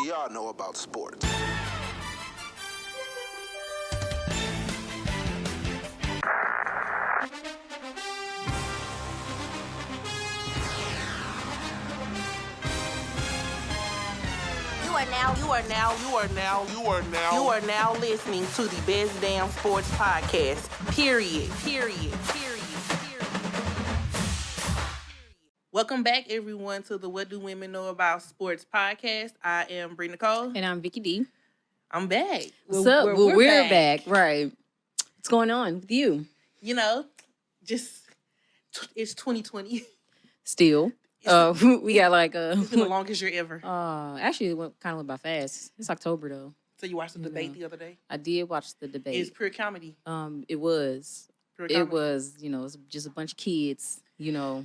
y'all know about sports? You are now listening to the Best Damn Sports Podcast. Period. Welcome back, everyone, to the What Do Women Know About Sports Podcast. I am Bree Nicole. And I'm Vicky D. I'm back. What's up? We're back. Right. What's going on with you? You know, it's 2020. Still. We got like It's been the longest year ever. Actually, it went by fast. It's October though. So you watched the debate the other day? I did watch the debate. It's pure comedy. It was. Pure comedy. It was. It's just a bunch of kids. Yeah.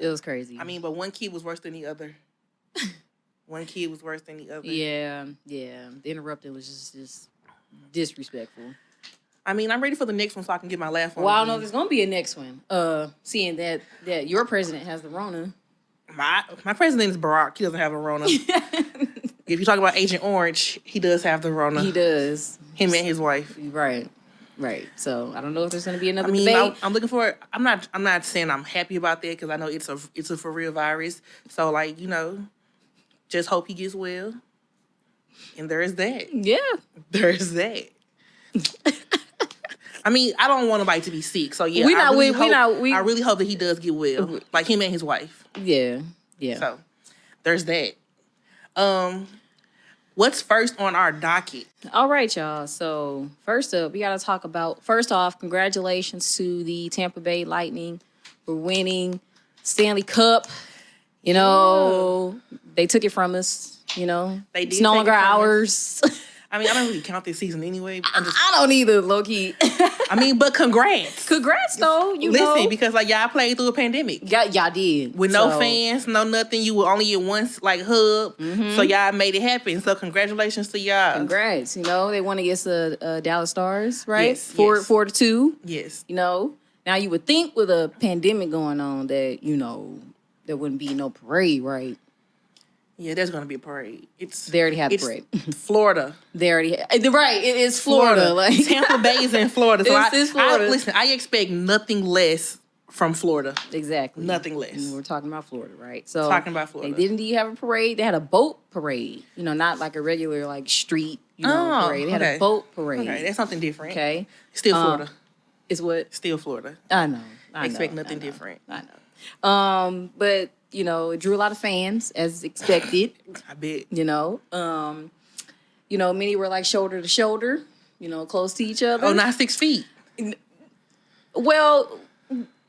It was crazy. I mean, but one kid was worse than the other. Yeah. The interrupting was just disrespectful. I mean, I'm ready for the next one so I can get my laugh on. Well, I don't know if there's gonna be a next one. Seeing that your president has the Rona. My president is Barack. He doesn't have a Rona. If you talk about Agent Orange, he does have the Rona. He does. Him and his wife. Right. So I don't know if there's going to be another debate. I'm looking for it. I'm not saying I'm happy about that because I know it's a for real virus. So just hope he gets well. And there is that. Yeah. There is that. I mean, I don't want nobody to be sick. So yeah, I really hope that he does get well. Like him and his wife. Yeah. So there's that. What's first on our docket? All right, y'all. So first up, we got to talk about, first off, congratulations to the Tampa Bay Lightning for winning Stanley Cup. They took it from us, They did. It's no longer ours. I mean, I don't really count this season anyway. I don't either, low-key. I mean, but congrats. Congrats, though. Listen, because y'all played through a pandemic. Y'all did. With no fans, no nothing. You were only at one hub. Mm-hmm. So y'all made it happen. So congratulations to y'all. Congrats. They won against the Dallas Stars, right? Yes. 4-2. Yes. Now you would think with a pandemic going on that, there wouldn't be no parade, right? Yeah, there's going to be a parade. They already have the parade. Florida. Right, it is Florida. Like Tampa Bay is in Florida. So it's Florida. Listen, I expect nothing less from Florida. Exactly. Nothing less. And we're talking about Florida, right? So talking about Florida. They did indeed have a parade. They had a boat parade. Not like a regular street parade. They had a boat parade. Okay, that's something different. Okay. Still Florida. It's what? Still Florida. I know. I expect nothing different. I know. But it drew a lot of fans as expected. I bet. Many were shoulder to shoulder, close to each other. Oh, not 6 feet. Well,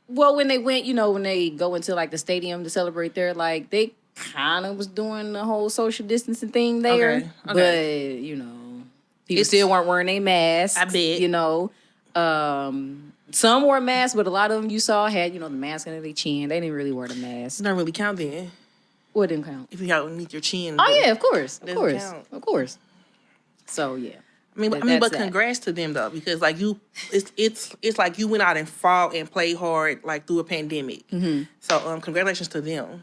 when they went, when they go into the stadium to celebrate there, they kind of was doing the whole social distancing thing there. Okay. But, people still weren't wearing their masks. I bet. Some wore masks, but a lot of them you saw had, the mask under their chin. They didn't really wear the mask. It don't really count then. What didn't count? If you got underneath your chin. Oh, yeah, of course. Count. Of course. So, yeah. But congrats to them, though, because, it's like you went out and fought and played hard, through a pandemic. Mm-hmm. So, congratulations to them.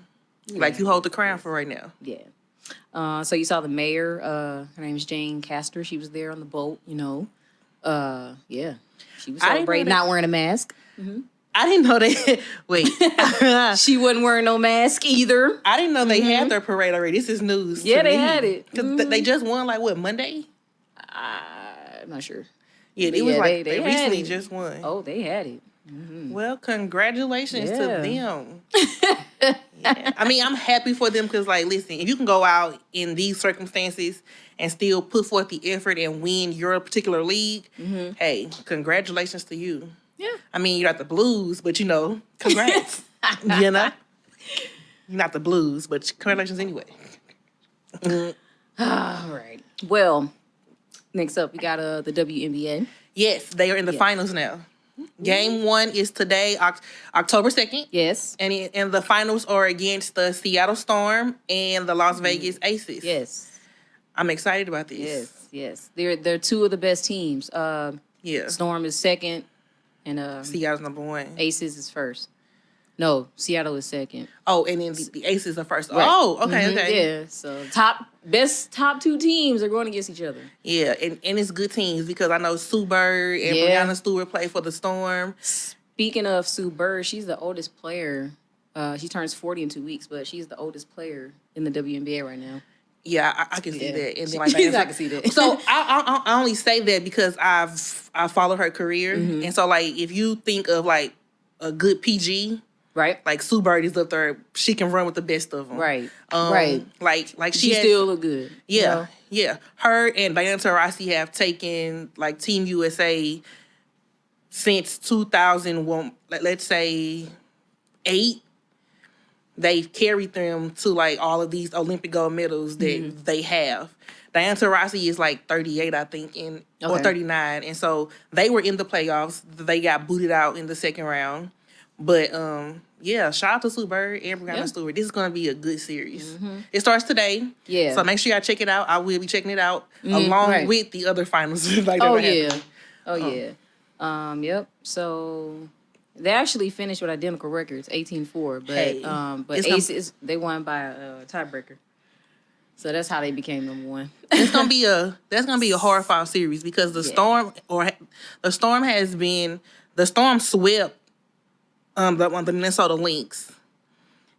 Yeah. You hold the crown for right now. Yeah. So you saw the mayor, her name is Jane Castor. She was there on the boat, Yeah. She was celebrating not wearing a mask. Mm-hmm. I didn't know they... Wait. She wasn't wearing no mask either. I didn't know they had their parade already. This is news Yeah, to they me. had it. Because they just won, Monday? I'm not sure. Yeah, it was they recently just won. Oh, they had it. Mm-hmm. Well, congratulations to them. Yeah. I mean, I'm happy for them because, listen, if you can go out in these circumstances and still put forth the effort and win your particular league, hey, congratulations to you. Yeah. I mean, you're not the Blues, but, congrats. You're not the Blues, but congratulations anyway. All right. Well, next up, we got the WNBA. Yes, they are in the finals now. Game 1 is today, October 2nd. Yes. And the finals are against the Seattle Storm and the Las Vegas Aces. Yes. I'm excited about this. Yes. They're two of the best teams. Yeah. Storm is second, and Seattle's number 1. Aces is first. No, Seattle is second. Oh, and then the Aces are first. Right. Oh, okay, okay. Yeah, so top two teams are going against each other. Yeah, and it's good teams because I know Sue Bird and Breanna Stewart play for the Storm. Speaking of Sue Bird, she's the oldest player. She turns 40 in 2 weeks, but she's the oldest player in the WNBA right now. Yeah, I can see that. And then, I can see that. So I only say that because I follow her career, and so like if you think of like a good PG. Right. Like Sue Bird is up there. She can run with the best of them. Right. Right. Like she still look good. Yeah. You know? Yeah. Her and Diana Taurasi have taken like Team USA since 2001, let's say 8. They've carried them to like all of these Olympic gold medals that they have. Diana Taurasi is like 38, I think, or 39. And so they were in the playoffs. They got booted out in the second round. But yeah, shout out to Sue Bird and Breanna Stewart. This is going to be a good series. It starts today. Yeah. So make sure y'all check it out. I will be checking it out along with the other finals. Like Yep. So they actually finished with identical records, 18-4. But Aces, they won by a tiebreaker. So that's how they became number one. That's gonna be a hard fought series because the Storm swept the Minnesota Lynx.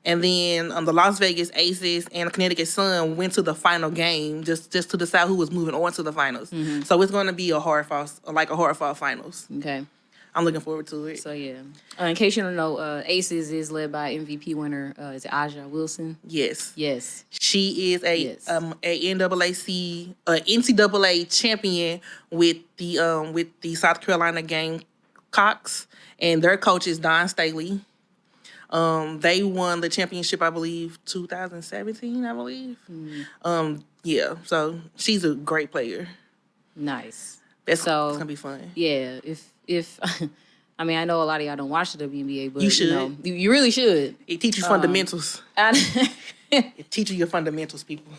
And then the Las Vegas Aces and the Connecticut Sun went to the final game just to decide who was moving on to the finals. So it's going to be a hard fought finals. Okay. I'm looking forward to it. So, yeah. In case you don't know, Aces is led by MVP winner, is it Aja Wilson? Yes. Yes. She is a NCAA champion with the South Carolina Gamecocks. And their coach is Don Staley. They won the championship, I believe, 2017, I believe. Yeah, so she's a great player. Nice. It's gonna be fun. Yeah, if I mean, I know a lot of y'all don't watch the WNBA, but you should. You really should. It teaches fundamentals. It teaches your fundamentals, people.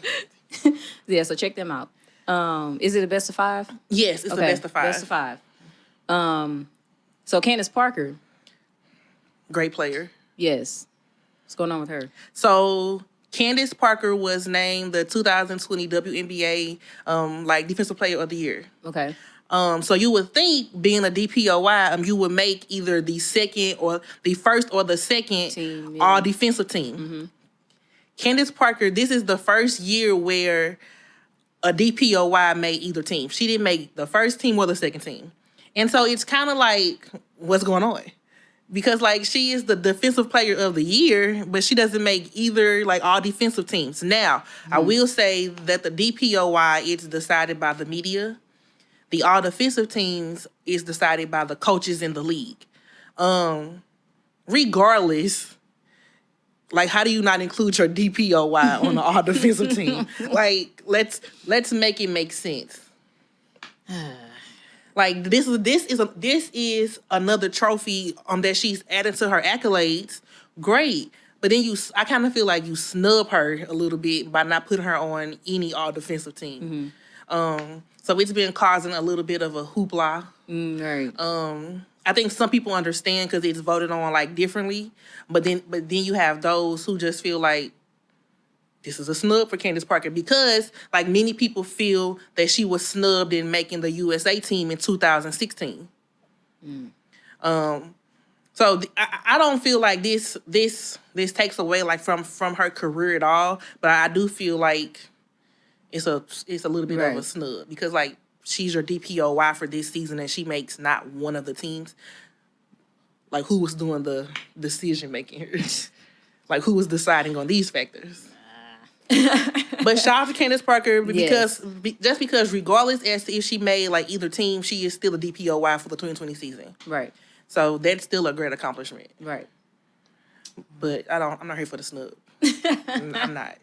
Yeah, so check them out. Is it a best of 5? Yes, it's the best of 5. Best of 5. So Candace Parker. Great player. Yes. What's going on with her? So Candace Parker was named the 2020 WNBA Defensive Player of the Year. Okay. So you would think being a DPOY, you would make either the second or the first or the second team, all defensive team. Candace Parker, this is the first year where a DPOY made either team. She didn't make the first team or the second team. And so it's kind of like, what's going on? Because, she is the defensive player of the year, but she doesn't make either, all defensive teams. Now, I will say that the DPOY is decided by the media. The all defensive teams is decided by the coaches in the league. Regardless, how do you not include your DPOY on the all defensive team? Let's make it make sense. This is another trophy that she's added to her accolades. Great. But then I kind of feel like you snub her a little bit by not putting her on any all defensive team. So it's been causing a little bit of a hoopla. Right. I think some people understand because it's voted on differently. But then you have those who just feel like this is a snub for Candace Parker because, many people feel that she was snubbed in making the USA team in 2016. So I don't feel like this takes away from her career at all. But I do feel like it's a little bit of a snub because she's your DPOY for this season and she makes not one of the teams. Who was doing the decision making here? Who was deciding on these factors? But shout out to Candace Parker because regardless as to if she made either team, she is still a DPOY for the 2020 season. Right. So that's still a great accomplishment. Right. But I'm not here for the snub. I'm not.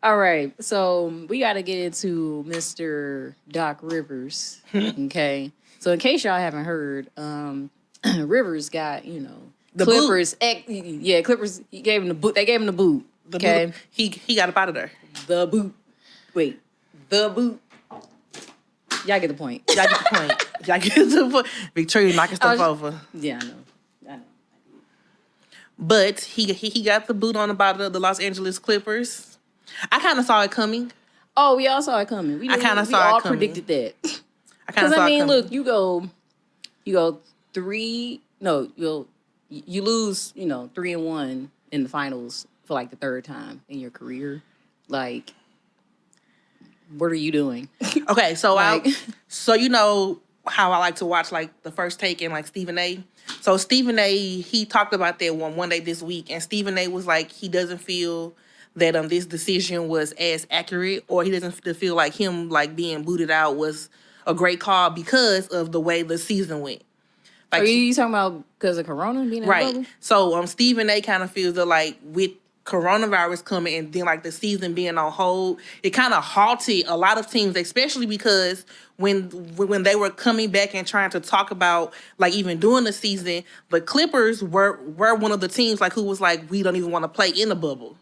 All right. So we got to get into Mr. Doc Rivers. Okay. So in case y'all haven't heard, Rivers got, the Clippers. Clippers. He gave him the boot. They gave him the boot. Okay. He got up out of there. The boot. Wait. The boot. Y'all get the point. Y'all get the point. Victoria knocking stuff over. Yeah, I know. But he got the boot on the bottom of the Los Angeles Clippers. I kind of saw it coming. Oh, we all saw it coming. We all predicted that. Because I mean, look, you go three. No, you lose. 3-1 in the finals for like the third time in your career. Like, what are you doing? Okay, so how I like to watch like the First Take and like Stephen A. So Stephen A. he talked about that one day this week, and Stephen A. was like he doesn't feel that this decision was as accurate, or he doesn't feel like him like being booted out was a great call because of the way the season went. Like, are you talking about because of Corona being in right? The bubble? So Stephen A. kind of feels that like with coronavirus coming and then like the season being on hold, it kind of halted a lot of teams, especially because when they were coming back and trying to talk about like even doing the season, the Clippers were one of the teams like who was like, we don't even want to play in the bubble.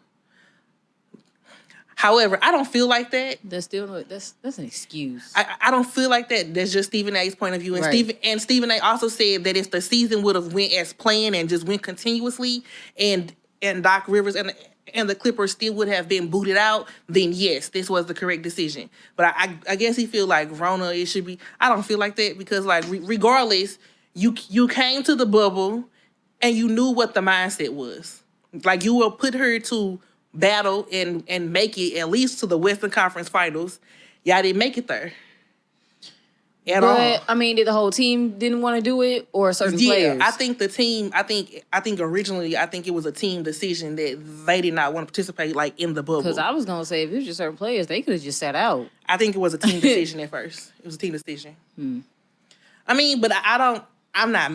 However, I don't feel like that. That's an excuse. I don't feel like that. That's just Stephen A.'s point of view. And right. Stephen A. also said that if the season would have went as planned and just went continuously, and Doc Rivers and the Clippers still would have been booted out, then yes, this was the correct decision. But I guess he feel like Rona, it should be. I don't feel like that because like regardless, you came to the bubble and you knew what the mindset was. Like you will put her to battle and make it at least to the Western Conference Finals. Y'all didn't make it there at all. I mean, did the whole team didn't want to do it, or certain players? I think the team. I think originally, it was a team decision that they did not want to participate like in the bubble. Because I was gonna say if it was just certain players, they could have just sat out. I think it was a team decision at first. It was a team decision. I mean, but I'm not.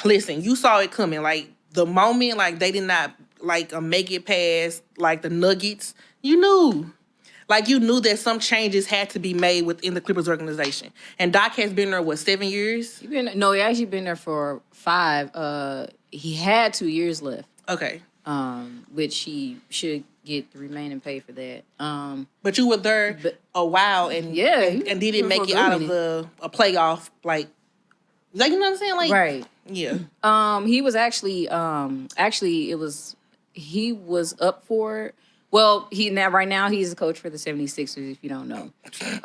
Listen, you saw it coming. Like the moment, like they did not like make it past like the Nuggets. You knew. Like, you knew that some changes had to be made within the Clippers organization. And Doc has been there, 7 years? He actually been there for 5. He had 2 years left. Okay. Which he should get the remaining pay for that. But you were there a while and didn't make it out of a playoff, like you know what I'm saying? Like, right. Yeah. He was actually he was up for it. Well, right now he's a coach for the 76ers, if you don't know. Okay.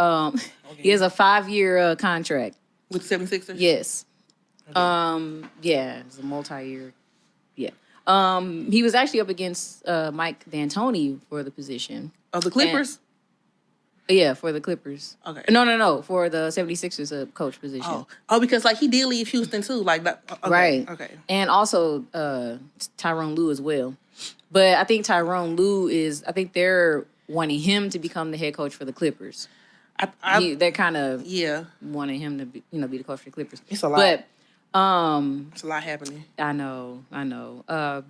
He has a 5-year contract. With 76ers? Yes. Okay. Yeah, it's a multi-year. Yeah. He was actually up against Mike D'Antoni for the position. Of the Clippers? Yeah, for the Clippers. Okay. No, for the 76ers coach position. Oh, because like he did leave Houston too, like that. Okay. Right. Okay. And also Tyronn Lue as well. But I think Tyronn Lue they're wanting him to become the head coach for the Clippers. They're kind of wanting him to be the coach for the Clippers. It's a lot. But it's a lot happening. I know.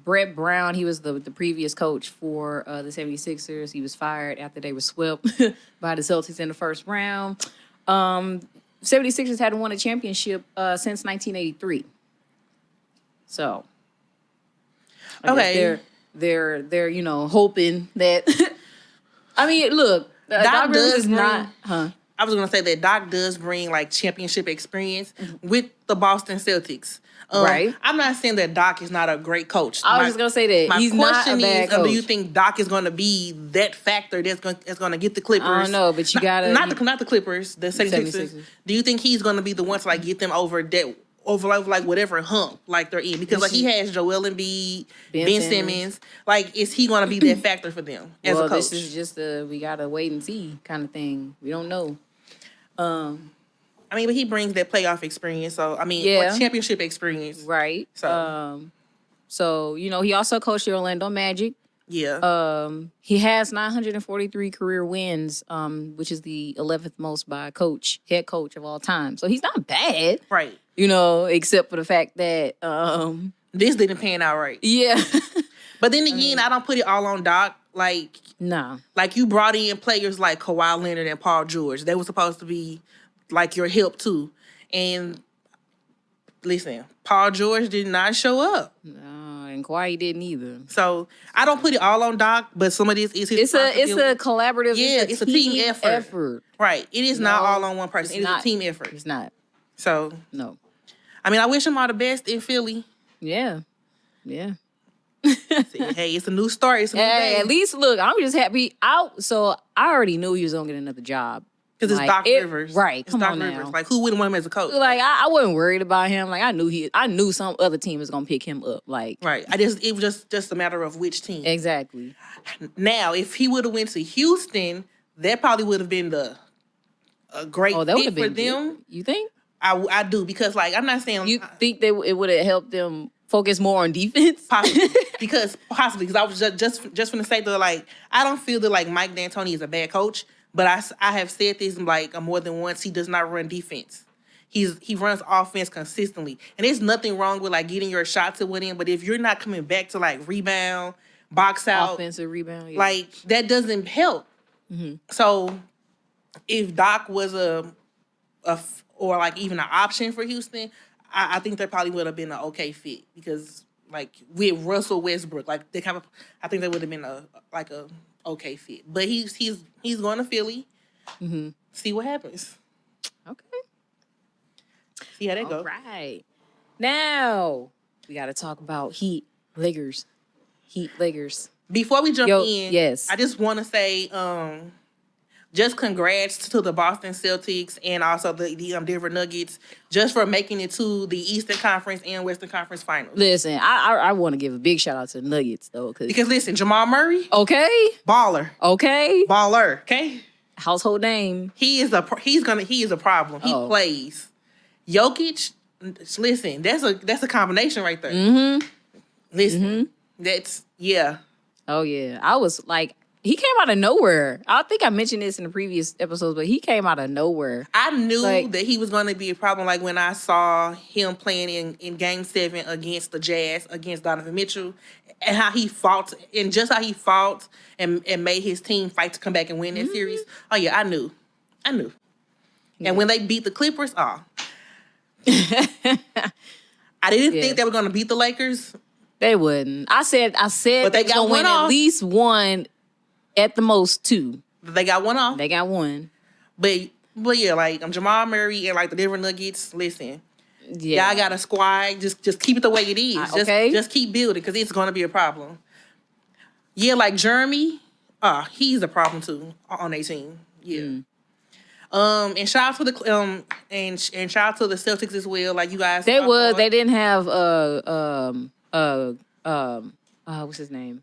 Brett Brown, he was the previous coach for the 76ers. He was fired after they were swept by the Celtics in the first round. 76ers hadn't won a championship since 1983. So okay. They're hoping that I mean, look, Doc Rivers is not I was gonna say that Doc does bring like championship experience with the Boston Celtics. Right. I'm not saying that Doc is not a great coach. I was just gonna say that he's not a bad coach. Do you think Doc is gonna be that factor that's gonna get the Clippers? I don't know, but you gotta not the Clippers, the 76ers. Do you think he's gonna be the one to like get them over like whatever hump like they're in? Because like he has Joel Embiid, Ben Simmons. Like, is he gonna be that factor for them as a coach? This is just we gotta wait and see kind of thing. We don't know. I mean, but he brings that playoff experience. So I mean, championship experience, right? So he also coached the Orlando Magic. Yeah. He has 943 career wins, which is the 11th most by head coach of all time. So he's not bad, right? Except for the fact that this didn't pan out right. Yeah. But then again, I don't put it all on Doc. Like, no. Like, you brought in players like Kawhi Leonard and Paul George. They were supposed to be like your help too. And listen, Paul George did not show up. No, and Kawhi didn't either. So I don't put it all on Doc, but some of this is his It's a collaborative. Yeah, it's a team effort. Right. It is not all on one person. It is a team effort. It's not. So no. I mean, I wish him all the best in Philly. Yeah. Hey, it's a new start. It's a new day. At least, look, I'm just happy. So I already knew he was going to get another job. Because it's Doc Rivers. Right, It's Doc Rivers. Like, who wouldn't want him as a coach? Like, I wasn't worried about him. Like, I knew some other team was going to pick him up. Like, right. It was just a matter of which team. Exactly. Now, if he would have went to Houston, that probably would have been a great fit for them. Good. You think? I do, because, like, I'm not saying... You think that it would have helped them focus more on defense? Possibly. Because I was just going to say that, like, I don't feel that, like, Mike D'Antoni is a bad coach, but I have said this, like, more than once. He does not run defense. He runs offense consistently. And there's nothing wrong with, like, getting your shot to win in, but if you're not coming back to, like, rebound, box out... Offensive rebound, yeah. Like, that doesn't help. Mm-hmm. So, if Doc was or like even an option for Houston, I think that probably would have been an okay fit, because like with Russell Westbrook, like I think that would have been a okay fit. But he's going to Philly. Mm-hmm. See what happens. Okay. See how that goes. All right. Now we got to talk about Lakers. Before we jump in, yes, I just want to say just congrats to the Boston Celtics and also the Denver Nuggets just for making it to the Eastern Conference and Western Conference Finals. Listen, I want to give a big shout out to the Nuggets though, because listen, Jamal Murray, okay, baller, okay, baller, okay, household name. He is a problem. He plays. Jokic, listen, that's a combination right there. Mm-hmm. Listen, that's Oh yeah, I was like. He came out of nowhere. I think I mentioned this in the previous episodes, but he came out of nowhere. I knew that he was going to be a problem. Like when I saw him playing in Game 7 against the Jazz, against Donovan Mitchell, and how he fought, and made his team fight to come back and win that series. Oh yeah, I knew. Yeah. And when they beat the Clippers, I didn't think they were going to beat the Lakers. They wouldn't. I said but they got win at least one. At the most, two. They got one off. They got one. But yeah, like Jamal Murray and like the Denver Nuggets, listen. Yeah. Y'all got a squad. Just keep it the way it is. Just keep building, because it's going to be a problem. Yeah, like Jeremy, he's a problem too on their team. Yeah. And shout out to the and shout out to the Celtics as well. Like you guys, they didn't have what's his name?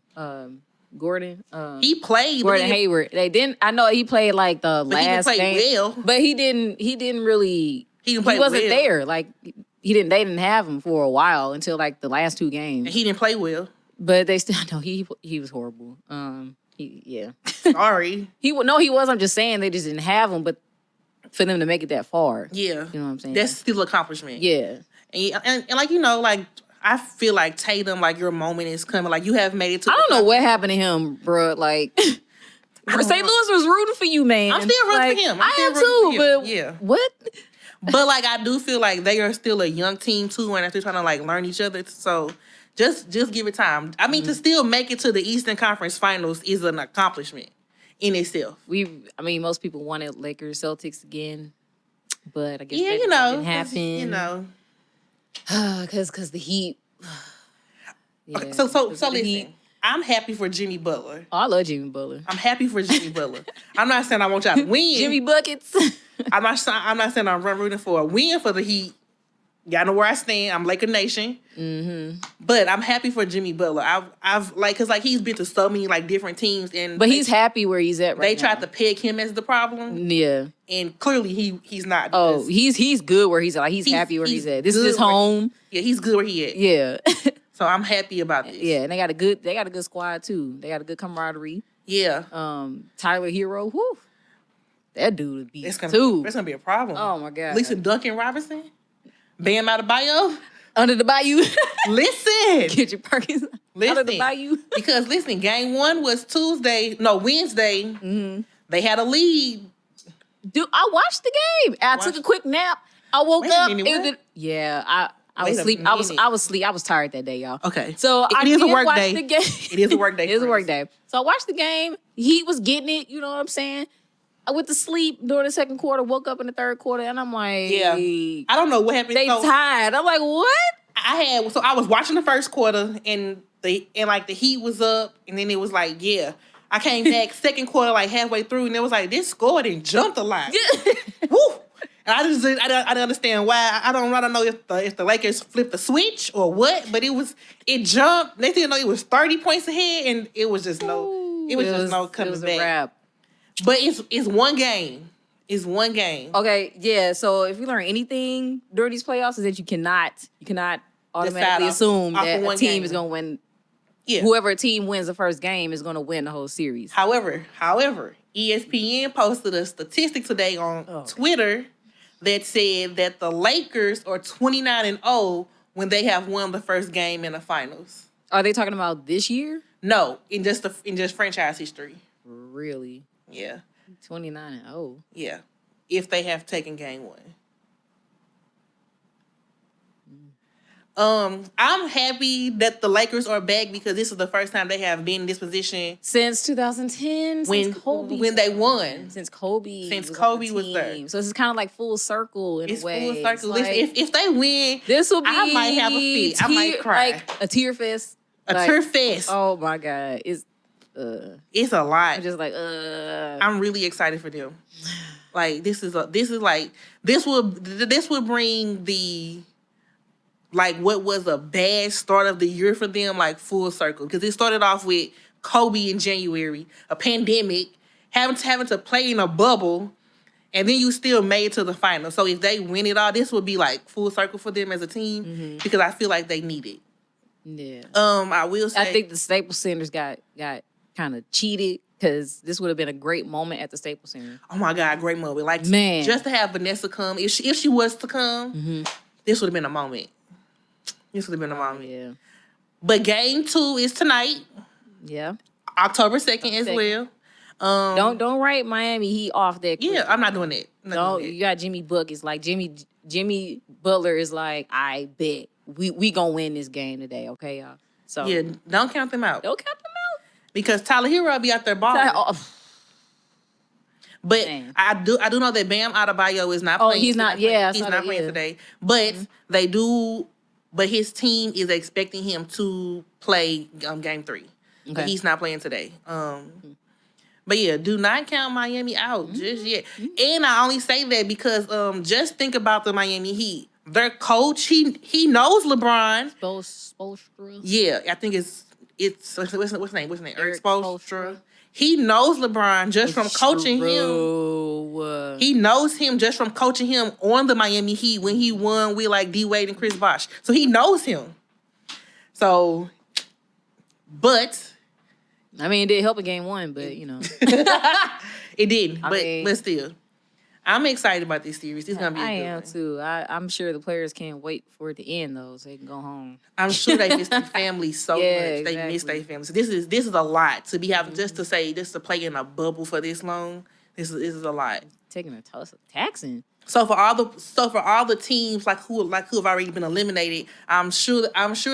Gordon. He played. Gordon Hayward. They didn't. I know he played like the last game. Well. But he didn't really. He didn't play. He wasn't there. Like he didn't. They didn't have him for a while until like the last two games. And he didn't play well. But they still know he was horrible. Sorry. He was. I'm just saying they just didn't have him. But for them to make it that far, yeah, you know what I'm saying. That's still an accomplishment. Yeah. And like like. I feel like Tatum, like your moment is coming. Like you have made it to. I don't know what happened to him, bro. Like St. Louis was rooting for you, man. I'm still rooting for him. I am too, but yeah. What? But like I do feel like they are still a young team too, and they're trying to like learn each other. So just give it time. I mean, to still make it to the Eastern Conference Finals is an accomplishment in itself. Most people wanted Lakers Celtics again, but I guess that didn't happen. Because the Heat. Yeah, so listen. Heat. I'm happy for Jimmy Butler. Oh, I love Jimmy Butler. I'm happy for Jimmy Butler. I'm not saying I want y'all to win. Jimmy Buckets. I'm not saying I'm rooting for a win for the Heat. Y'all know where I stand. I'm Laker Nation. Mm-hmm. But I'm happy for Jimmy Butler. I've because he's been to so many like different teams, but he's happy where he's at right now. They tried to peg him as the problem. Yeah. And clearly he's not. Oh, he's good where he's at. Like, he's happy where he's at. This is his home. He's good where he at. Yeah. So I'm happy about this. Yeah, and they got a good squad too. They got a good camaraderie. Yeah. Tyler Hero, whew. That dude would be That's gonna be a problem. Oh my God. Lisa Duncan Robinson. Bam Adebayo. Under the bayou. Listen. Get your Perkins. Under the bayou. Because listen, game 1 was Wednesday. Mm-hmm. They had a lead. Dude, I watched the game. I took a quick nap. I woke up. I was asleep. I was asleep. I was tired that day, y'all. Okay. So it is a work day. The game. It is a work day. It is a work day. So I watched the game. He was getting it. You know what I'm saying? I went to sleep during the second quarter, woke up in the third quarter, and I'm like, yeah. I don't know what happened. They tied. I'm like, what? I was watching the first quarter, and the Heat was up, and then it was like, yeah. I came back second quarter, like halfway through, and it was like, this scored and jumped a lot. Woo! And I didn't understand why. I don't know if the Lakers flipped the switch or what, but it jumped. Next thing you know, it was 30 points ahead, and it was just no coming back. A wrap. But it's one game. It's one game. Okay, yeah. So if you learn anything during these playoffs, is that you cannot automatically assume that a team is going to win. Yeah. Whoever a team wins the first game is going to win the whole series. However, ESPN posted a statistic today on Twitter that said that the Lakers are 29-0 when they have won the first game in the finals. Are they talking about this year? No, in just franchise history. Really? Yeah. 29-0. Yeah. If they have taken game one. I'm happy that the Lakers are back because this is the first time they have been in this position since 2010. When they won. Since Kobe was there. So it's kind of like full circle in a way. Full circle. Like, if they win, this will be. I might have a fit. I might cry. Like a tear fest. Tear fest. Oh my God! It's a lot. I'm just like I'm really excited for them. Like this will bring the. Like what was a bad start of the year for them, like full circle. Because it started off with Kobe in January, a pandemic, having to play in a bubble, and then you still made it to the final. So if they win it all, this would be like full circle for them as a team because I feel like they need it. Yeah. I will say I think the Staples Center's got kind of cheated because this would have been a great moment at the Staples Center. Oh my God, great moment! Like just to have Vanessa come, if she was to come, this would have been a moment. This would have been a moment. Yeah. But game 2 is tonight. Yeah. October 2nd as well. Don't write Miami Heat off that quick. Yeah, I'm not doing that. You got Jimmy Book. It's like Jimmy Butler is like, I bet we gonna win this game today, okay, y'all? So yeah, don't count them out. Don't count them out. Because Tyler Hero will be out there balling. But man. I do know that Bam Adebayo is not playing. He's not. Yeah, he's not playing today. But they do. But his team is expecting him to play game 3. Okay. But he's not playing today. But yeah, do not count Miami out just yet. And I only say that because just think about the Miami Heat. Their coach, he knows LeBron. Spoelstra. Yeah, I think it's what's his name? Eric Spoelstra. He knows LeBron just from coaching him. He knows him just from coaching him on the Miami Heat when he won with like D Wade and Chris Bosh. So he knows him. So, but I mean, it did help in game 1, but you know, it didn't. But still, I'm excited about this series. It's gonna be. I am too. I'm sure the players can't wait for it to end though, so they can go home. I'm sure they miss their family so much. Exactly. They miss their family. So this is a lot to be having just to play in a bubble for this long. This is a lot. Taking a taxing. So for all the teams who have already been eliminated, I'm sure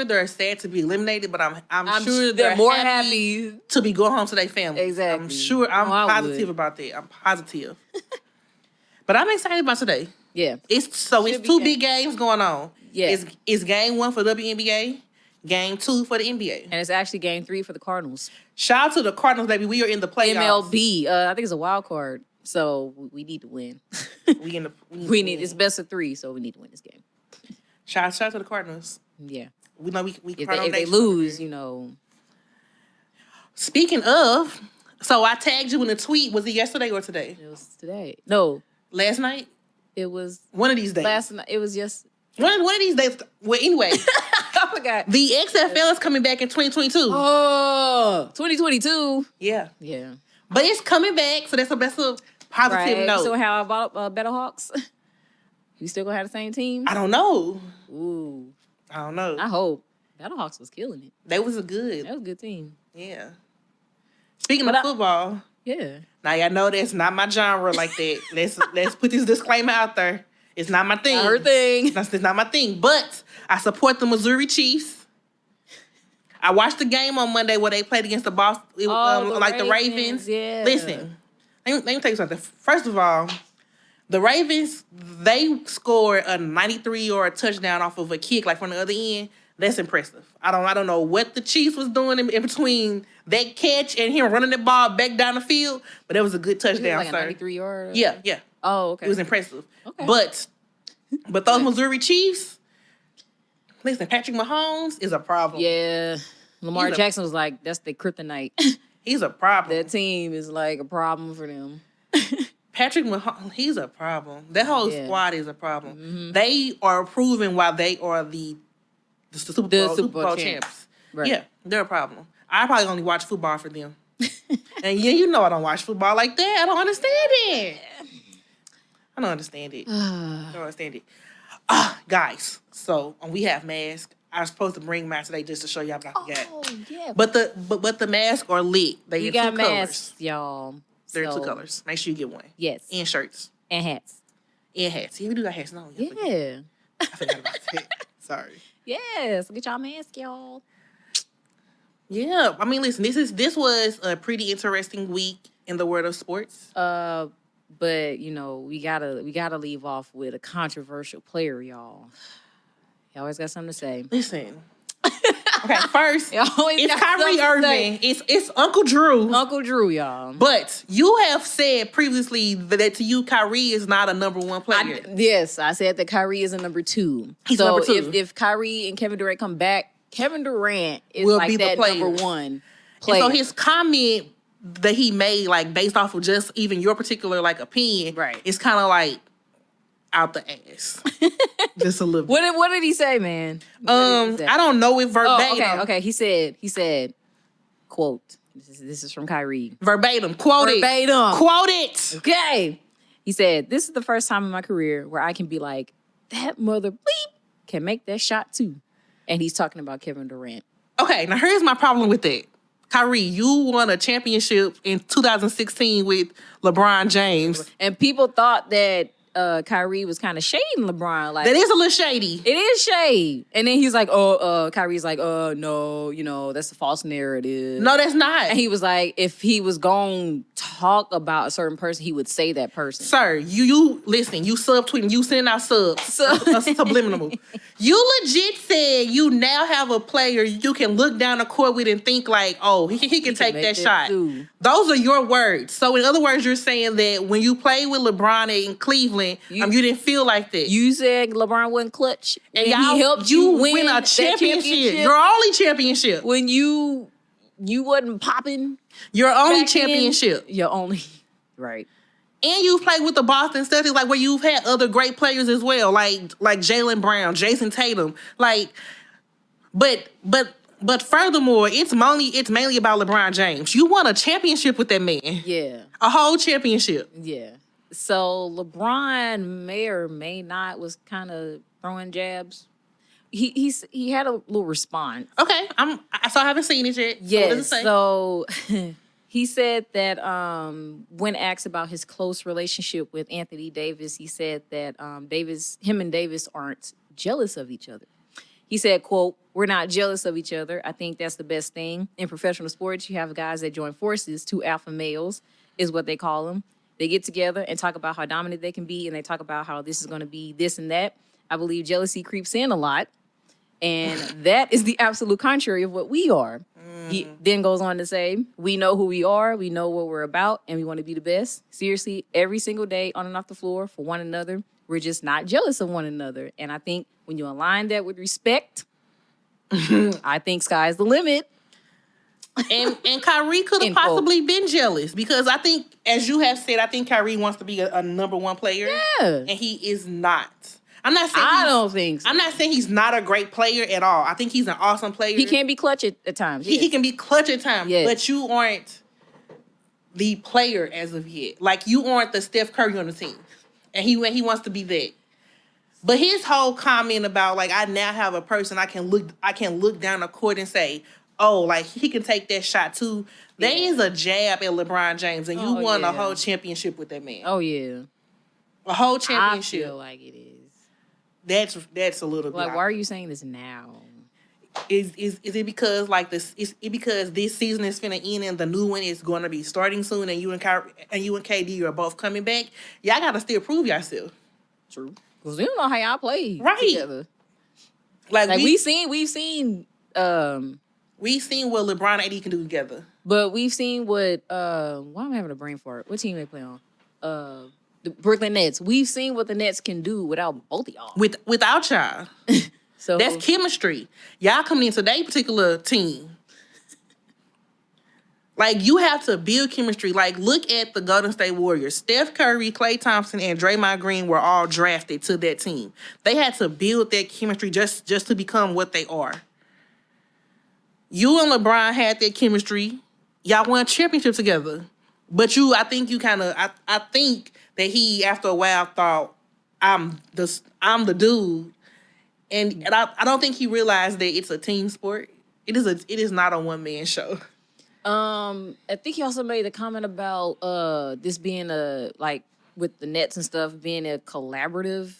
they're sad to be eliminated, but I'm sure they're more happy to be going home to their family. Exactly. I'm sure. I'm positive about that. I'm positive. But I'm excited about today. Yeah. It's 2 big games going on. Yeah. It's game 1 for WNBA, game 2 for the NBA. And it's actually game 3 for the Cardinals. Shout out to the Cardinals, baby. We are in the playoffs. MLB. I think it's a wild card. So we need to win. It's best of 3, so we need to win this game. Shout out to the Cardinals. Yeah. We know we if they lose, you know. Speaking of, so I tagged you in a tweet. Was it yesterday or today? It was today. No. Last night? It was one of these days. Last night. It was just one of these days. Well, anyway. I forgot. The XFL is coming back in 2022. Oh, 2022. Yeah. Yeah. But it's coming back, so that's a positive note. So how about Battle Hawks? You still gonna have the same team? I don't know. Ooh. I don't know. I hope. Battle Hawks was killing it. That was a good team. Yeah. Speaking of football. Yeah. Now y'all know that's not my genre like that. Let's put this disclaimer out there. It's not my thing. Not her thing. It's not my thing. But I support the Missouri Chiefs. I watched the game on Monday where they played against the Boston, the Ravens. Yeah. Listen, let me tell you something. First of all, the Ravens, they scored a 93-yard touchdown off of a kick, like from the other end. That's impressive. I don't know what the Chiefs was doing in between that catch and him running the ball back down the field, but it was a good touchdown, like sir. a 93-yard? Yeah. Oh, okay. It was impressive. Okay. But those Missouri Chiefs, listen, Patrick Mahomes is a problem. Yeah. Lamar Jackson was like, that's the kryptonite. He's a problem. That team is like a problem for them. Patrick Mahomes, he's a problem. That whole squad is a problem. Mm-hmm. They are proving why they are the Super Bowl champs. Right. Yeah, they're a problem. I probably only watch football for them. And yeah, you know I don't watch football like that. I don't understand it. I don't understand it. Guys, so we have masks. I was supposed to bring mine today just to show y'all what I got. Oh, yeah. But the masks are lit. They got two masks, colors. Y'all. They're two colors. Make sure you get one. Yes. And shirts. And hats. Yeah, we do got hats. No, yeah. I forgot about that. Sorry. Yes. Get y'all mask, y'all. Yeah. I mean, listen, this was a pretty interesting week in the world of sports. But you know, we gotta leave off with a controversial player, y'all. You always got something to say. Listen. Okay, first, it's Kyrie Irving. It's Uncle Drew. Uncle Drew, y'all. But you have said previously that to you, Kyrie is not a number one player. Yes, I said that Kyrie is a number two. He's number two. If Kyrie and Kevin Durant come back, Kevin Durant will be that number one player. And so his comment that he made, like based off of just even your particular like opinion, right? It's kind of like out the ass, just a little bit. What did he say, man? I don't know it verbatim. Oh, okay. He said, quote. This is from Kyrie. Verbatim. Quote it. Okay. He said, "This is the first time in my career where I can be like, that mother bleep can make that shot too." And he's talking about Kevin Durant. Okay, now here's my problem with that. Kyrie, you won a championship in 2016 with LeBron James. And people thought that Kyrie was kind of shading LeBron. Like, that is a little shady. It is shade. And then he's like, Kyrie's like, no, that's a false narrative. No, that's not. And he was like, if he was going to talk about a certain person, he would say that person. Sir, you listen, you subtweeting, you sending out subliminal. You legit said you now have a player you can look down the court with and think like, oh, he can take that shot. Too. Those are your words. So in other words, you're saying that when you played with LeBron in Cleveland, you didn't feel like that. You said LeBron wasn't clutch. And he helped you win a championship. Your only championship. When you wasn't popping. Your only championship. Your only. Right. And you've played with the Boston Celtics, like where you've had other great players as well, like Jaylen Brown, Jason Tatum. Like, but furthermore, it's mainly about LeBron James. You won a championship with that man. Yeah. A whole championship. Yeah. So LeBron may or may not was kind of throwing jabs. He had a little response. Okay, I haven't seen it yet. Yes. So he said that when asked about his close relationship with Anthony Davis, he said that him and Davis aren't jealous of each other. He said, quote, "We're not jealous of each other. I think that's the best thing. In professional sports, you have guys that join forces, two alpha males is what they call them. They get together and talk about how dominant they can be, and they talk about how this is going to be this and that. I believe jealousy creeps in a lot, and that is the absolute contrary of what we are." He then goes on to say, "We know who we are, we know what we're about, and we want to be the best. Seriously, every single day on and off the floor for one another. We're just not jealous of one another. And I think when you align that with respect, I think sky's the limit." And Kyrie could have possibly been jealous because I think, as you have said, I think Kyrie wants to be a number one player. Yeah. And he is not. I'm not saying I don't think so. I'm not saying he's not a great player at all. I think he's an awesome player. He can be clutch at times. Yes. He can be clutch at times, yes. But you aren't the player as of yet. Like, you aren't the Steph Curry on the team. And he wants to be that. But his whole comment about, like, I now have a person I can look down the court and say, oh, like, he can take that shot too. Yeah. That is a jab at LeBron James, and you won a whole championship with that man. Oh, yeah. A whole championship. I feel like it is. That's a little bit. Like, why are you saying this now? Is it because like this? Is it because this season is finna end and the new one is going to be starting soon, and you and KD are both coming back? Y'all gotta still prove yourself. True. Because we don't know how y'all play right together. Like we've seen what LeBron and AD can do together. But we've seen what why am I having a brain fart? What team they play on? The Brooklyn Nets. We've seen what the Nets can do without both of y'all. Without y'all. So that's chemistry. Y'all coming into that particular team. Like, you have to build chemistry. Like, look at the Golden State Warriors. Steph Curry, Klay Thompson, and Draymond Green were all drafted to that team. They had to build that chemistry just to become what they are. You and LeBron had that chemistry. Y'all won championships together. But I think that he, after a while, thought, I'm the dude. And I don't think he realized that it's a team sport. It is not a one-man show. I think he also made a comment about this being with the Nets and stuff being a collaborative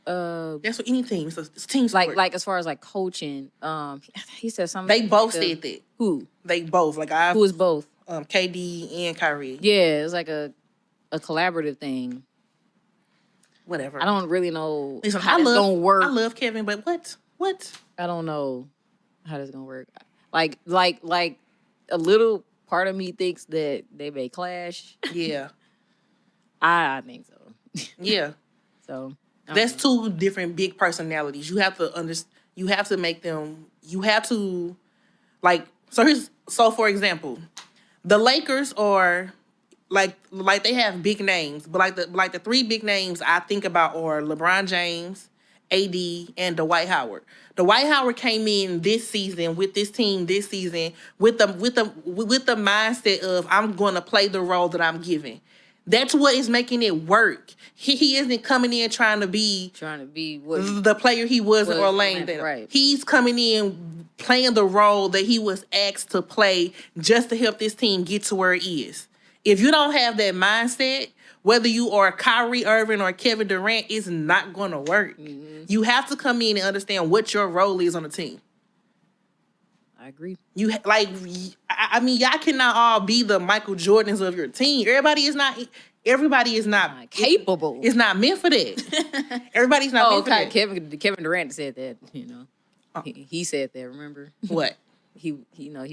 that's what any team. It's team sport. Like as far as like coaching. He said something. They both said that. Who? They both. Who was both? KD and Kyrie. Yeah, it's like a collaborative thing. Whatever. I don't really know how this gonna work. I love Kevin, but what? I don't know how this gonna work. Like a little part of me thinks that they may clash. Yeah. I think so. Yeah. So that's two different big personalities. You have to you have to make them. You have to so for example, the Lakers are like they have big names, but the three big names I think about are LeBron James, AD, and Dwight Howard. Dwight Howard came in this season with this team with the mindset of, I'm going to play the role that I'm given. That's what is making it work. He isn't coming in trying to be the player he was in Orlando. Right. He's coming in playing the role that he was asked to play just to help this team get to where it is. If you don't have that mindset, whether you are Kyrie Irving or Kevin Durant, it's not going to work. Mm-hmm. You have to come in and understand what your role is on the team. I agree. Y'all cannot all be the Michael Jordans of your team. Everybody is not capable. It's not meant for that. Everybody's not meant for that. Kevin Durant said that, He said that, remember? What? He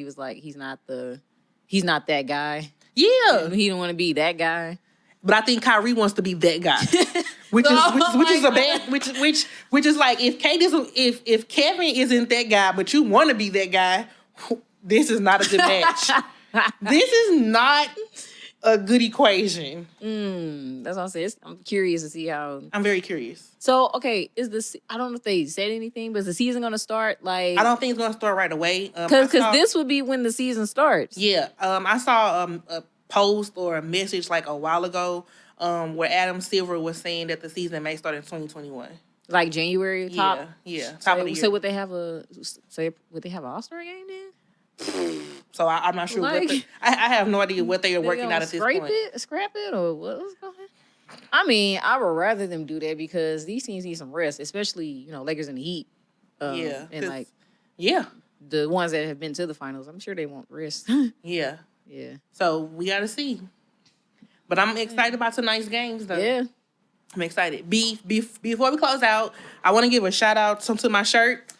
was like, he's not that guy. Yeah. He don't want to be that guy. But I think Kyrie wants to be that guy, which is like, if Kevin isn't that guy, but you want to be that guy, this is not a good match. This is not a good equation. That's what I'm saying. I'm curious to see how. I'm very curious. So, okay, I don't know if they said anything, but is the season going to start? I don't think it's going to start right away. Because this would be when the season starts. Yeah. I saw a post or a message like a while ago where Adam Silver was saying that the season may start in 2021. Like January top? Yeah. Top of the year. So would they have an All-Star game then? So I'm not sure. I have no idea what they are working out at this point. Scrap it, or what's going on? I mean, I would rather them do that because these teams need some rest, especially, Lakers and the Heat. And the ones that have been to the finals, I'm sure they want rest. Yeah. Yeah. So we got to see. But I'm excited about tonight's games, though. Yeah. I'm excited. Before we close out, I want to give a shout out to my shirt.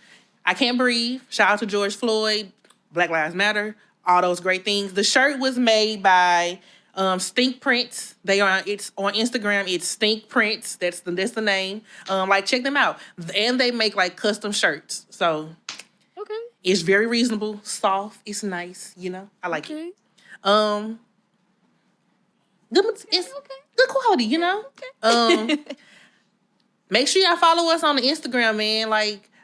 I Can't Breathe. Shout out to George Floyd, Black Lives Matter, all those great things. The shirt was made by Stink Prints. It's on Instagram. It's Stink Prints. That's the name. Check them out. And they make custom shirts. So okay, it's very reasonable, soft. It's nice. I like it. It's good quality. Okay. Make sure y'all follow us on the Instagram, man.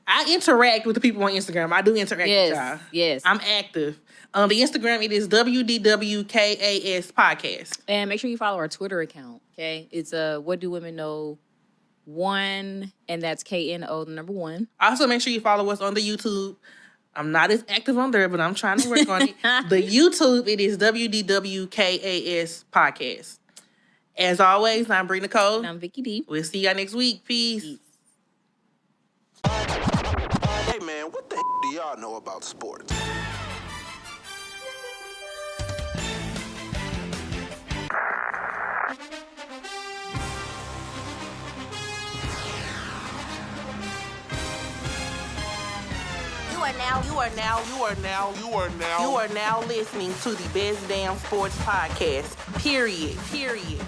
I interact with the people on Instagram. I do interact with y'all. Yes. I'm active. On the Instagram, it is WDWKAS Podcast. And make sure you follow our Twitter account, okay? It's What Do Women Know 1, and that's KNO, the number 1. Also, make sure you follow us on the YouTube. I'm not as active on there, but I'm trying to work on it. The YouTube, it is WDWKAS Podcast. As always, I'm Bree Nicole. And I'm Vicky D. We'll see y'all next week. Peace. Hey, man, what the do y'all know about sports? now listening to the Best Damn Sports Podcast. Period.